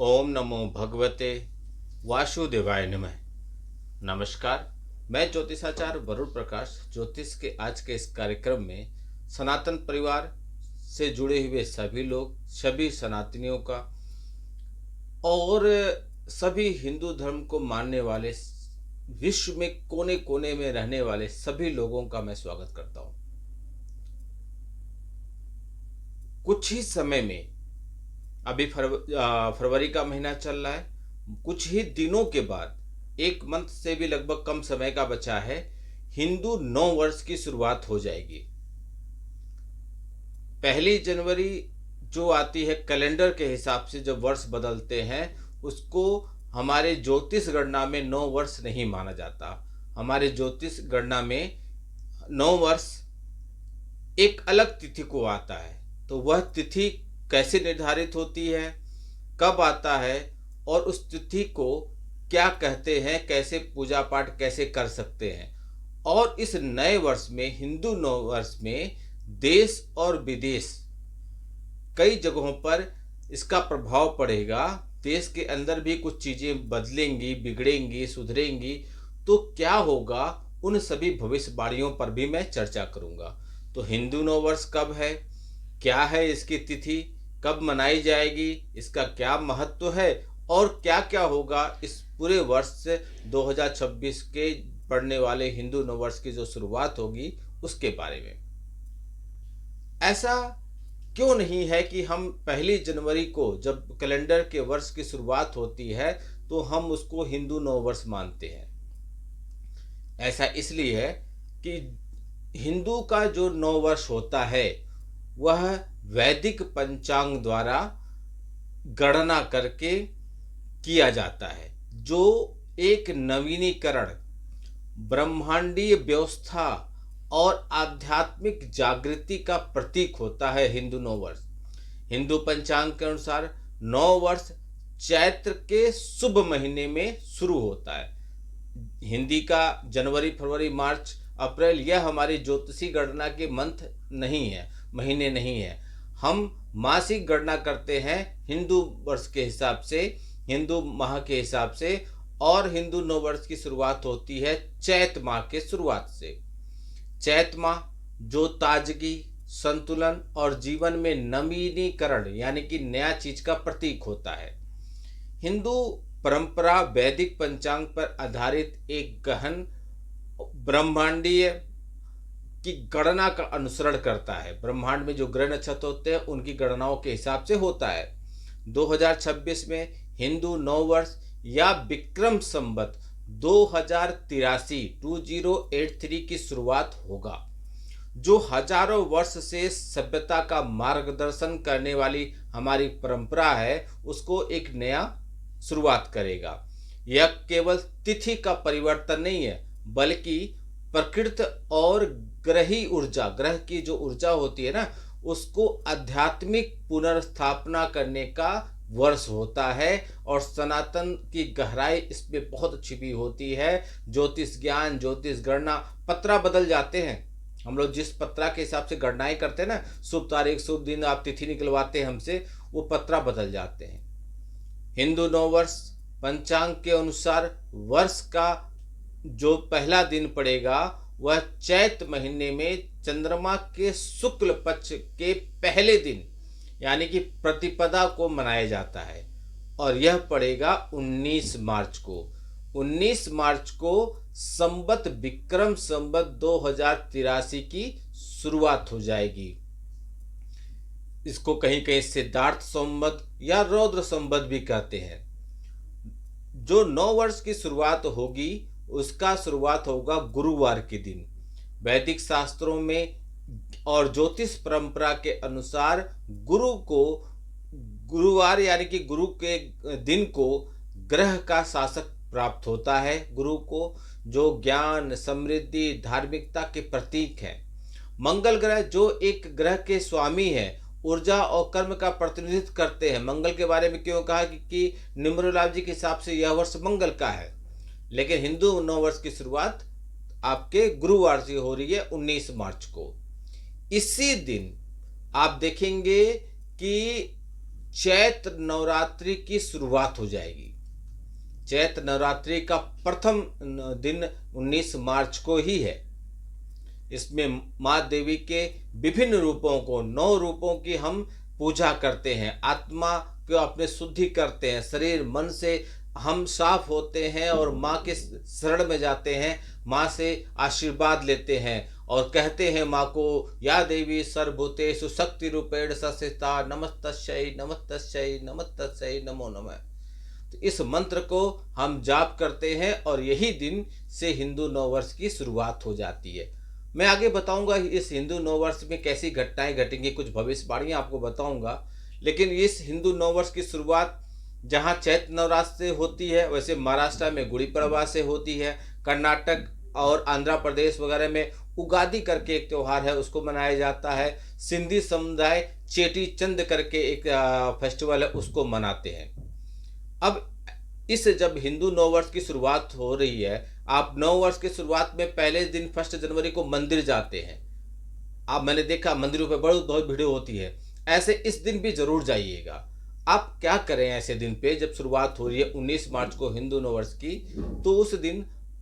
ओम नमो भगवते वासुदेवाय नमः। नमस्कार। मैं ज्योतिषाचार्य वरुण प्रकाश ज्योतिष के आज के इस कार्यक्रम में सनातन परिवार से जुड़े हुए सभी लोग, सभी सनातनियों का और सभी हिंदू धर्म को मानने वाले, विश्व में कोने कोने में रहने वाले सभी लोगों का मैं स्वागत करता हूं। कुछ ही समय में, अभी फरवरी का महीना चल रहा है, कुछ ही दिनों के बाद, एक मंथ से भी लगभग कम समय का बचा है, हिंदू नौ वर्ष की शुरुआत हो जाएगी। 1 जनवरी जो आती है कैलेंडर के हिसाब से, जब वर्ष बदलते हैं, उसको हमारे ज्योतिष गणना में 9 वर्ष नहीं माना जाता। हमारे ज्योतिष गणना में 9 वर्ष एक अलग तिथि को आता है। तो वह तिथि कैसे निर्धारित होती है, कब आता है और उस तिथि को क्या कहते हैं, कैसे पूजा पाठ कैसे कर सकते हैं, और इस नए वर्ष में, हिंदू नव वर्ष में, देश और विदेश कई जगहों पर इसका प्रभाव पड़ेगा। देश के अंदर भी कुछ चीजें बदलेंगी, बिगड़ेंगी, सुधरेंगी। तो क्या होगा, उन सभी भविष्यवाणियों पर भी मैं चर्चा करूंगा। तो हिंदू नव वर्ष कब है, क्या है इसकी तिथि, कब मनाई जाएगी, इसका क्या महत्व है और क्या क्या होगा इस पूरे वर्ष से 2026 के पड़ने वाले हिंदू नव वर्ष की जो शुरुआत होगी उसके बारे में। ऐसा क्यों नहीं है कि हम 1 जनवरी को, जब कैलेंडर के वर्ष की शुरुआत होती है, तो हम उसको हिंदू नव वर्ष मानते हैं। ऐसा इसलिए है कि हिंदू का जो नव वर्ष होता है वह वैदिक पंचांग द्वारा गणना करके किया जाता है, जो एक नवीनीकरण, ब्रह्मांडीय व्यवस्था और आध्यात्मिक जागृति का प्रतीक होता है। हिंदू नव वर्ष, हिंदू पंचांग के अनुसार नव वर्ष चैत्र के शुभ महीने में शुरू होता है। हिंदी का जनवरी, फरवरी, मार्च, अप्रैल, यह हमारी ज्योतिषी गणना के मंथ नहीं है, महीने नहीं है। हम मासिक गणना करते हैं हिंदू वर्ष के हिसाब से, हिंदू माह के हिसाब से, और हिंदू नव वर्ष की शुरुआत होती है चैत माह के शुरुआत से। चैत माह जो ताजगी, संतुलन और जीवन में नवीनीकरण यानी कि नया चीज का प्रतीक होता है। हिंदू परंपरा वैदिक पंचांग पर आधारित एक गहन ब्रह्मांडीय की गणना का अनुसरण करता है। ब्रह्मांड में जो ग्रह नक्षत्र होते हैं उनकी गणनाओं के हिसाब से होता है। 2026 में हिंदू नव वर्ष या विक्रम संवत 2083 की शुरुआत होगा, जो हजारों वर्ष से सभ्यता का मार्गदर्शन करने वाली हमारी परंपरा है, उसको एक नया शुरुआत करेगा। यह केवल तिथि का परिवर्तन नहीं है, बल्कि प्रकृति और ग्रही ऊर्जा, ग्रह की जो ऊर्जा होती है ना, उसको आध्यात्मिक पुनर्स्थापना करने का वर्ष होता है। और सनातन की गहराई इसमें बहुत छिपी होती है। ज्योतिष ज्ञान, ज्योतिष गणना, पत्रा बदल जाते हैं। हम लोग जिस पत्रा के हिसाब से गणनाएं करते हैं ना, शुभ तारीख, शुभ दिन, आप तिथि निकलवाते हैं हमसे, वो पत्रा बदल जाते हैं। हिंदू नव वर्ष पंचांग के अनुसार वर्ष का जो पहला दिन पड़ेगा वह चैत महीने में चंद्रमा के शुक्ल पक्ष के पहले दिन यानी कि प्रतिपदा को मनाया जाता है, और यह पड़ेगा 19 मार्च को। 19 मार्च को संवत विक्रम संवत 2083 की शुरुआत हो जाएगी। इसको कहीं कहीं सिद्धार्थ संवत या रौद्र संवत भी कहते हैं। जो नौ वर्ष की शुरुआत होगी उसका शुरुआत होगा गुरुवार के दिन। वैदिक शास्त्रों में और ज्योतिष परंपरा के अनुसार गुरु को, गुरुवार यानी कि गुरु के दिन को ग्रह का शासक प्राप्त होता है। गुरु को जो ज्ञान, समृद्धि, धार्मिकता के प्रतीक है। मंगल ग्रह जो एक ग्रह के स्वामी है, ऊर्जा और कर्म का प्रतिनिधित्व करते हैं। मंगल के बारे में क्यों कहा कि न्यूमरोलॉजी के हिसाब से यह वर्ष मंगल का है, लेकिन हिंदू नव वर्ष की शुरुआत आपके गुरुवार से हो रही है 19 मार्च को। इसी दिन आप देखेंगे कि चैत्र नवरात्रि की शुरुआत हो जाएगी। चैत्र नवरात्रि का प्रथम दिन 19 मार्च को ही है। इसमें माँ देवी के विभिन्न रूपों को, 9 रूपों की हम पूजा करते हैं। आत्मा को अपने शुद्धि करते हैं, शरीर मन से हम साफ होते हैं और माँ के शरण में जाते हैं, माँ से आशीर्वाद लेते हैं और कहते हैं माँ को, या देवी सर्वभूतेषु शक्ति रूपेण संस्थिता नमस्तस्यै नमस्तस्यै नमस्तस्यै नमो नमः। तो इस मंत्र को हम जाप करते हैं और यही दिन से हिंदू नववर्ष की शुरुआत हो जाती है। मैं आगे बताऊंगा इस हिंदू नववर्ष में कैसी घटनाएं घटेंगी, कुछ भविष्यवाणियां आपको बताऊंगा। लेकिन इस हिंदू नववर्ष की शुरुआत जहां चैत्र नवरात्र से होती है, वैसे महाराष्ट्र में गुड़ी पड़वा से होती है। कर्नाटक और आंध्र प्रदेश वगैरह में उगादी करके एक त्यौहार है, उसको मनाया जाता है। सिंधी समुदाय चेटी चंद करके एक फेस्टिवल है, उसको मनाते हैं। अब इस जब हिंदू नववर्ष की शुरुआत हो रही है, आप नववर्ष की शुरुआत में पहले दिन 1 जनवरी को मंदिर जाते हैं। आप, मैंने देखा मंदिरों पे बहुत भीड़ होती है, ऐसे इस दिन भी जरूर जाइएगा। आप क्या करें ऐसे दिन पे, जब शुरुआत हो रही है 19 मार्च को हिंदू नववर्ष की, तो उस दिन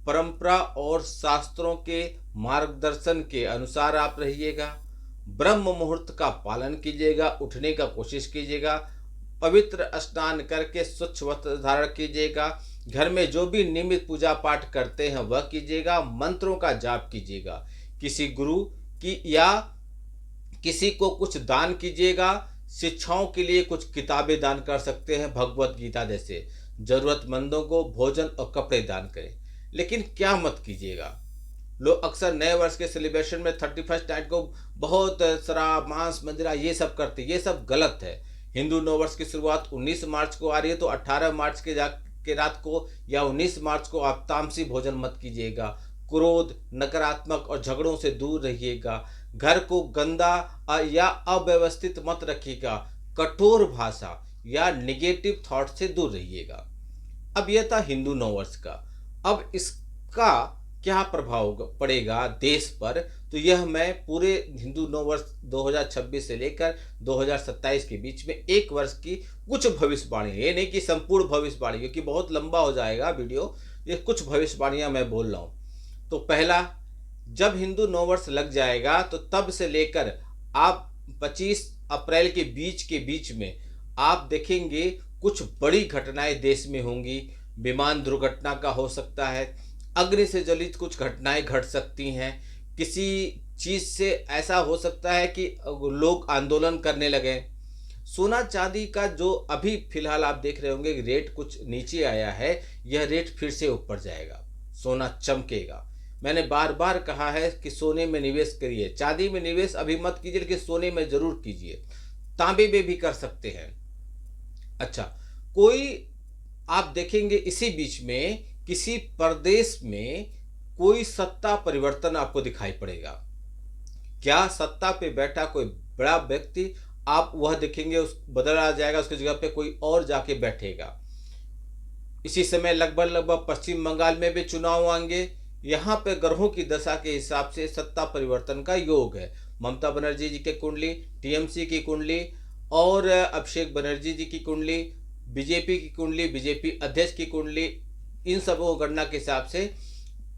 परंपरा और शास्त्रों के मार्गदर्शन के अनुसार आप रहिएगा। ब्रह्म मुहूर्त का पालन कीजिएगा, उठने का कोशिश कीजिएगा, पवित्र स्नान करके स्वच्छ वस्त्र धारण कीजिएगा। घर में जो भी नियमित पूजा पाठ करते हैं वह कीजिएगा। मंत्रों का जाप कीजिएगा। किसी गुरु की या किसी को कुछ दान कीजिएगा। शिक्षाओं के लिए कुछ किताबें दान कर सकते हैं, भगवत गीता जैसे। जरूरतमंदों को भोजन और कपड़े दान करें। लेकिन क्या मत कीजिएगा, लोग अक्सर नए वर्ष के सेलिब्रेशन में 31 नाइट को बहुत शराब मांस मदिरा ये सब करते, ये सब गलत है। हिंदू नववर्ष की शुरुआत 19 मार्च को आ रही है, तो 18 मार्च के रात को या 19 मार्च को आप तामसी भोजन मत कीजिएगा। क्रोध, नकारात्मक और झगड़ों से दूर रहिएगा। घर को गंदा या अव्यवस्थित मत रखिएगा। कठोर भाषा या निगेटिव थॉट से दूर रहिएगा। अब यह था हिंदू नववर्ष का। अब इसका क्या प्रभाव पड़ेगा देश पर, तो यह मैं पूरे हिंदू नववर्ष 2026 से लेकर 2027 के बीच में एक वर्ष की कुछ भविष्यवाणी, ये नहीं कि संपूर्ण भविष्यवाणी, क्योंकि बहुत लंबा हो जाएगा वीडियो, ये कुछ भविष्यवाणियां मैं बोल रहा हूँ। तो पहला, जब हिंदू नववर्ष लग जाएगा तो तब से लेकर आप 25 अप्रैल के बीच में आप देखेंगे कुछ बड़ी घटनाएं देश में होंगी। विमान दुर्घटना का हो सकता है, अग्नि से जलित कुछ घटनाएं घट सकती हैं, किसी चीज से ऐसा हो सकता है कि लोग आंदोलन करने लगे। सोना चांदी का जो अभी फिलहाल आप देख रहे होंगे रेट कुछ नीचे आया है, यह रेट फिर से ऊपर जाएगा, सोना चमकेगा। मैंने बार बार कहा है कि सोने में निवेश करिए, चांदी में निवेश अभी मत कीजिए, लेकिन सोने में जरूर कीजिए। तांबे में भी कर सकते हैं। अच्छा, कोई आप देखेंगे इसी बीच में किसी प्रदेश में कोई सत्ता परिवर्तन आपको दिखाई पड़ेगा। क्या सत्ता पे बैठा कोई बड़ा व्यक्ति, आप वह देखेंगे उस बदला जाएगा, उसकी जगह पे कोई और जाके बैठेगा। इसी समय लगभग पश्चिम बंगाल में भी चुनाव आएंगे। यहाँ पे ग्रहों की दशा के हिसाब से सत्ता परिवर्तन का योग है। ममता बनर्जी जी की कुंडली, टीएमसी की कुंडली और अभिषेक बनर्जी जी की कुंडली, बीजेपी की कुंडली, बीजेपी अध्यक्ष की कुंडली, इन सबों गणना के हिसाब से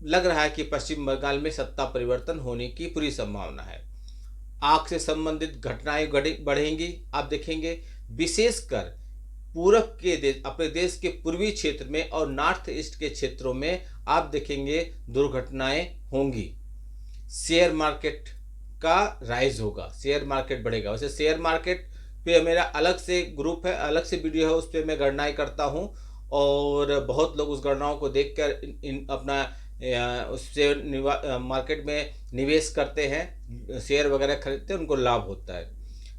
लग रहा है कि पश्चिम बंगाल में सत्ता परिवर्तन होने की पूरी संभावना है। आग से संबंधित घटनाएं बढ़ेंगी। आप देखेंगे विशेषकर पूरब के देश, अपने देश के पूर्वी क्षेत्र में और नॉर्थ ईस्ट के क्षेत्रों में आप देखेंगे दुर्घटनाएं होंगी। शेयर मार्केट का राइज होगा, शेयर मार्केट बढ़ेगा। वैसे शेयर मार्केट पे मेरा अलग से ग्रुप है, अलग से वीडियो है, उस पर मैं गणनाएं करता हूं और बहुत लोग उस गणनाओं को देखकर अपना उससे मार्केट में निवेश करते हैं, शेयर वगैरह खरीदते हैं, उनको लाभ होता है।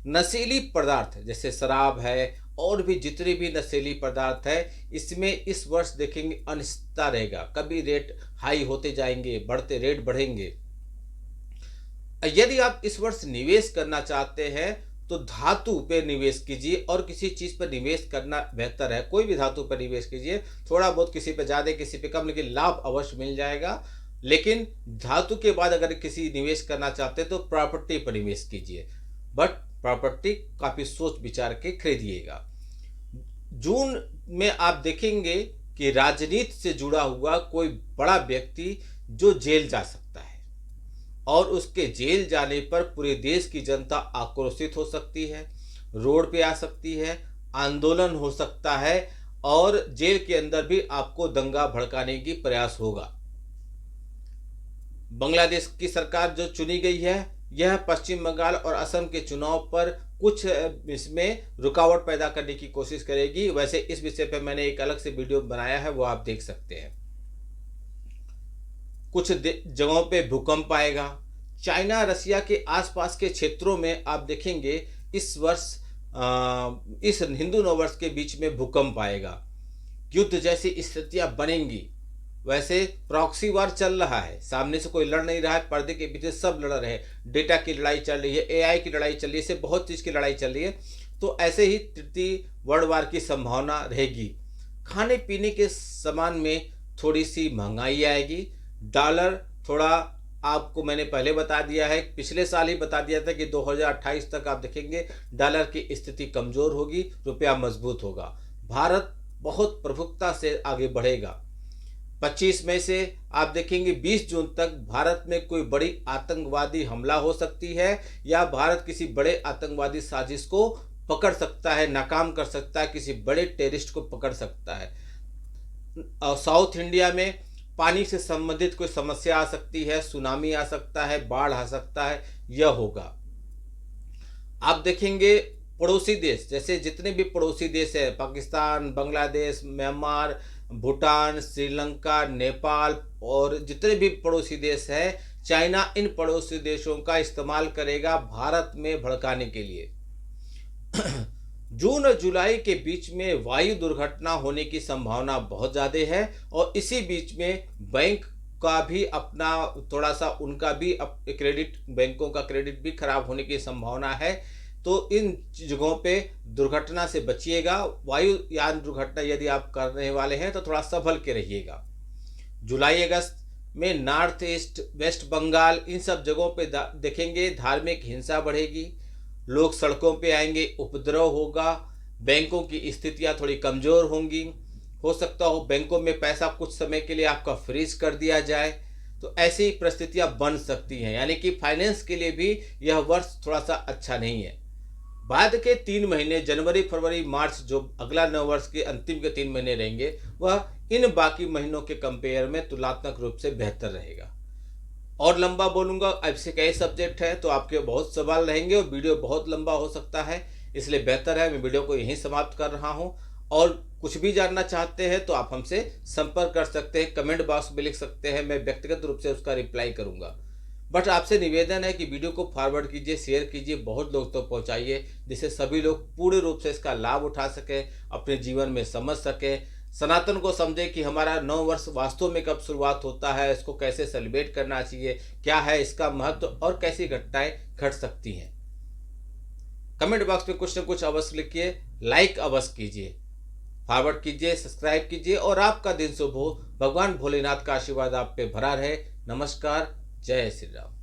नशीली पदार्थ जैसे शराब है और भी जितने भी नशीली पदार्थ है, इसमें इस वर्ष देखेंगे अनिश्चितता रहेगा। कभी रेट हाई होते जाएंगे, बढ़ते रेट बढ़ेंगे। यदि आप इस वर्ष निवेश करना चाहते हैं तो धातु पे निवेश कीजिए और किसी चीज पर निवेश करना बेहतर है। कोई भी धातु पर निवेश कीजिए, थोड़ा बहुत, किसी पे ज्यादा किसी पे कम, लेकिन लाभ अवश्य मिल जाएगा। लेकिन धातु के बाद अगर किसी निवेश करना चाहते हैं तो प्रॉपर्टी पर निवेश कीजिए। बट प्रॉपर्टी काफ़ी सोच विचार के खरीदिएगा। जून में आप देखेंगे कि राजनीति से जुड़ा हुआ कोई बड़ा व्यक्ति जो जेल जा सकता है, और उसके जेल जाने पर पूरे देश की जनता आक्रोशित हो सकती है, रोड पे आ सकती है, आंदोलन हो सकता है, और जेल के अंदर भी आपको दंगा भड़काने की प्रयास होगा। बांग्लादेश की सरकार जो चुनी गई है, यह पश्चिम बंगाल और असम के चुनाव पर कुछ इसमें रुकावट पैदा करने की कोशिश करेगी। वैसे इस विषय पर मैंने एक अलग से वीडियो बनाया है, वो आप देख सकते हैं। कुछ जगहों पे भूकंप आएगा। चाइना रसिया के आसपास के क्षेत्रों में आप देखेंगे इस वर्ष इस हिंदू नववर्ष के बीच में भूकंप आएगा, युद्ध जैसी स्थितियां बनेंगी। वैसे प्रॉक्सी वार चल रहा है, सामने से कोई लड़ नहीं रहा है, पर्दे के पीछे सब लड़ रहे हैं। डेटा की लड़ाई चल रही है, एआई की लड़ाई चल रही है, इससे बहुत चीज़ की लड़ाई चल रही है। तो ऐसे ही तृतीय वर्ल्ड वार की संभावना रहेगी। खाने पीने के सामान में थोड़ी सी महंगाई आएगी। डॉलर थोड़ा, आपको मैंने पहले बता दिया है, पिछले साल ही बता दिया था कि 2028 तक आप देखेंगे डॉलर की स्थिति कमज़ोर होगी, रुपया मजबूत होगा। भारत बहुत प्रमुखता से आगे बढ़ेगा। 25 मई से आप देखेंगे 20 जून तक भारत में कोई बड़ी आतंकवादी हमला हो सकती है, या भारत किसी बड़े आतंकवादी साजिश को पकड़ सकता है, नाकाम कर सकता है, किसी बड़े टेररिस्ट को पकड़ सकता है। और साउथ इंडिया में पानी से संबंधित कोई समस्या आ सकती है, सुनामी आ सकता है, बाढ़ आ सकता है, यह होगा। आप देखेंगे पड़ोसी देश, जैसे जितने भी पड़ोसी देश है, पाकिस्तान, बांग्लादेश, म्यांमार, भूटान, श्रीलंका, नेपाल, और जितने भी पड़ोसी देश हैं, चाइना इन पड़ोसी देशों का इस्तेमाल करेगा भारत में भड़काने के लिए। जून और जुलाई के बीच में वायु दुर्घटना होने की संभावना बहुत ज़्यादा है, और इसी बीच में बैंक का भी अपना थोड़ा सा, उनका भी क्रेडिट, बैंकों का क्रेडिट भी खराब होने की संभावना है। तो इन जगहों पे दुर्घटना से बचिएगा। वायुयान दुर्घटना यदि आप करने वाले हैं तो थोड़ा संभल के रहिएगा। जुलाई अगस्त में नॉर्थ ईस्ट, वेस्ट बंगाल, इन सब जगहों पे देखेंगे धार्मिक हिंसा बढ़ेगी, लोग सड़कों पे आएंगे, उपद्रव होगा, बैंकों की स्थितियां थोड़ी कमज़ोर होंगी। हो सकता हो बैंकों में पैसा कुछ समय के लिए आपका फ्रीज कर दिया जाए। तो ऐसी परिस्थितियां बन सकती हैं, यानी कि फाइनेंस के लिए भी यह वर्ष थोड़ा सा अच्छा नहीं है। बाद के 3 महीने जनवरी, फरवरी, मार्च, जो अगला नव वर्ष के अंतिम के 3 महीने रहेंगे, वह इन बाकी महीनों के कंपेयर में तुलनात्मक रूप से बेहतर रहेगा। और लंबा बोलूँगा, ऐसे कई सब्जेक्ट हैं तो आपके बहुत सवाल रहेंगे और वीडियो बहुत लंबा हो सकता है, इसलिए बेहतर है मैं वीडियो को यहीं समाप्त कर रहा हूँ। और कुछ भी जानना चाहते हैं तो आप हमसे संपर्क कर सकते हैं, कमेंट बॉक्स में लिख सकते हैं, मैं व्यक्तिगत रूप से उसका रिप्लाई करूँगा। बट आपसे निवेदन है कि वीडियो को फॉरवर्ड कीजिए, शेयर कीजिए, बहुत लोग तक पहुंचाइए, जिससे सभी लोग पूर्ण रूप से इसका लाभ उठा सकें, अपने जीवन में समझ सकें, सनातन को समझें कि हमारा नव वर्ष वास्तव में कब शुरुआत होता है, इसको कैसे सेलिब्रेट करना चाहिए, क्या है इसका महत्व और कैसी घटनाएं घट सकती हैं। कमेंट बॉक्स में कुछ न कुछ अवश्य लिखिए, लाइक अवश्य कीजिए, फॉरवर्ड कीजिए, सब्सक्राइब कीजिए, और आपका दिन शुभ हो। भगवान भोलेनाथ का आशीर्वाद आप पे भरा रहे। नमस्कार, जय श्री राम।